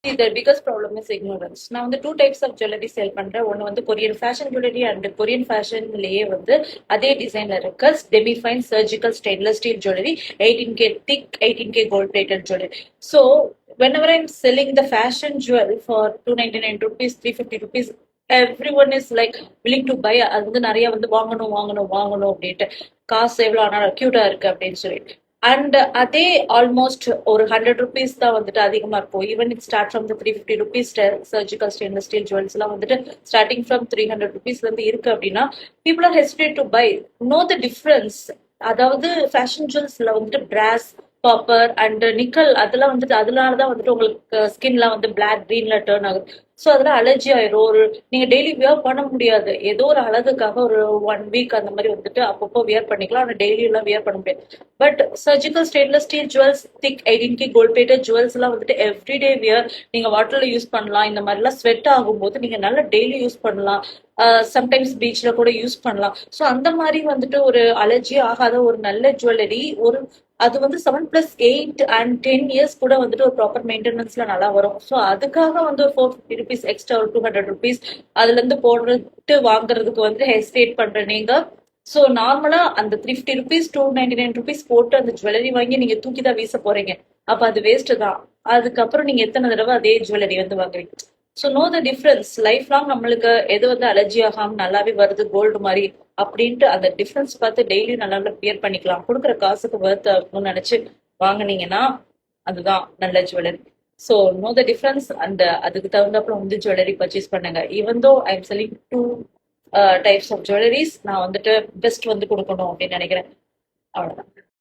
See, the biggest problem is ignorance. நான் வந்து two types of jewellery sale பண்றேன். ஒன்னு வந்து Korean fashion jewellery and Korean ஃபேஷன்லயே வந்து அதே டிசைன்ல இருக்க demi fine surgical stainless steel jewellery 18K thick 18K gold plated jewellery. So whenever I'm selling the fashion jewel for 299 rupees, 350 rupees, everyone is like willing to buy. அது வந்து நிறைய வந்து வாங்கணும் வாங்கணும் வாங்கணும் அப்படின்ட்டு காசு எவ்வளவு ஆனாலும் கியூட்டா இருக்கு அப்படின்னு சொல்லிட்டு அண்ட் அதே ஆல்மோஸ்ட் ஒரு 100 rupees தான் வந்துட்டு அதிகமா இருக்கும். Even it start from 350 rupees surgical stainless steel jewels எல்லாம் வந்துட்டு ஸ்டார்டிங் ஃப்ரம் 300 rupees இருந்து இருக்கு அப்படின்னா people are hesitate to buy. Know the difference. அதாவது ஃபேஷன் ஜுவல்ஸ்ல வந்துட்டு பிராஸ் காப்பர் அண்ட் நிக்கல் அதெல்லாம் வந்துட்டு அதனாலதான் வந்துட்டு உங்களுக்கு ஸ்கின்லாம் வந்து பிளாக் கிரீன்ல டேர்ன் ஆகுது. ஸோ அதெல்லாம் அலர்ஜி ஆயிரும். ஒரு நீங்க டெய்லி வியர் பண்ண முடியாது. ஏதோ ஒரு அழகுக்காக ஒரு 1 week அந்த மாதிரி வந்துட்டு அப்பப்போ வியர் பண்ணிக்கலாம். ஆனால் டெய்லி எல்லாம் வியர் பண்ண முடியாது. But surgical stainless steel jewels thick 18K gold plated jewels எல்லாம் வந்துட்டு எவ்ரிடே வியர் நீங்க வாட்டர்ல யூஸ் பண்ணலாம். இந்த மாதிரிலாம் ஸ்வெட் ஆகும்போது நீங்க நல்லா டெய்லி யூஸ் பண்ணலாம். சம்டைம்ஸ் பீச்ல கூட யூஸ் பண்ணலாம். ஸோ அந்த மாதிரி வந்துட்டு ஒரு அலர்ஜி ஆகாத ஒரு நல்ல ஜுவல்லரி ஒரு அது வந்து 7+8 அண்ட் 10 years கூட வந்துட்டு ஒரு ப்ராப்பர் மெயின்டெனன்ஸ்ல நல்லா வரும். ஸோ அதுக்காக வந்து ஒரு 450 rupees எக்ஸ்ட்ரா ஒரு 200 rupees அதுல இருந்து போடுறது வாங்குறதுக்கு வந்து ஹெசிடேட் பண்ற நீங்க. ஸோ நார்மலா அந்த 350 rupees 299 rupees போட்டு அந்த ஜுவல்லரி வாங்கி நீங்க தூக்கி தான் வீச போறீங்க. அப்ப அது வேஸ்ட் தான். அதுக்கப்புறம் நீங்க எத்தனை தடவை அதே ஜுவல்லரி வந்து வாங்குறீங்க. So know the difference. Life long நம்மளுக்கு எது வந்து அலர்ஜி ஆகாம நல்லாவே வருது கோல்டு மாதிரி அப்படின்ட்டு அந்த டிஃபரன்ஸ் பார்த்து டெய்லி நல்லா வியர் பண்ணிக்கலாம். கொடுக்குற காசுக்கு ஒர்த் ஆகும்னு நினைச்சு வாங்குனீங்கன்னா அதுதான் நல்ல jewellery. So know the difference. அந்த அதுக்கு தகுந்தாப்புல வந்து ஜுவல்லரி பர்ச்சேஸ் பண்ணுங்க. Even though I am selling two types of jewelleries நான் வந்துட்டு பெஸ்ட் வந்து கொடுக்கணும் அப்படின்னு நினைக்கிறேன். அவ்வளவுதான்.